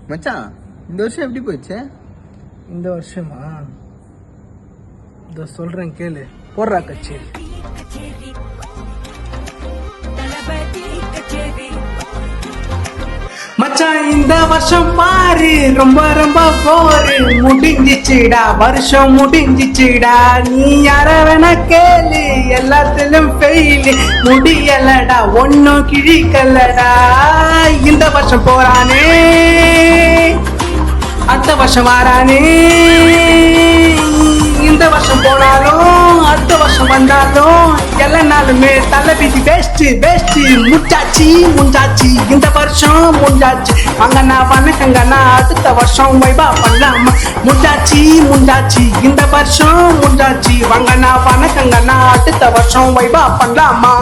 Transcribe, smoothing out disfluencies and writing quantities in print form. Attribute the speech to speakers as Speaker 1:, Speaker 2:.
Speaker 1: மச்சான் இந்த வருஷம் எப்படி போச்சு?
Speaker 2: இந்த வருஷமா இத சொல்றேன் கேளு. போடுறா கச்சேரி. மச்சான் இந்த வருஷம் பாரு ரொம்ப ரொம்ப போரு முடிஞ்சிச்சுடா, வருஷம் முடிஞ்சிச்சுடா. நீ யார வேணா கேளு, எல்லாத்திலும் ஃபெயிலு. முடியலடா, ஒன்னும் கிழிக்கலடா. இந்த வருஷம் போறானே, அடுத்த வருஷம் வாரானே. இந்த வருஷம் போனாலும் அடுத்த வருஷம் வந்தாலும் எல்லா நாளுமே தலைவிதி பெஸ்ட் பெஸ்ட். முஞ்சாச்சி முஞ்சாச்சி, இந்த வருஷம் முஞ்சாச்சு. வாங்கண்ணா வணக்கங்கண்ணா, அடுத்த வருஷம் வைபா பண்ணலாமா. முஞ்சாச்சி முஞ்சாச்சி, இந்த வருஷம் முஞ்சாச்சு. வாங்கண்ணா வணக்கங்கண்ணா, அடுத்த வருஷம் வைபா பண்ணலாமா.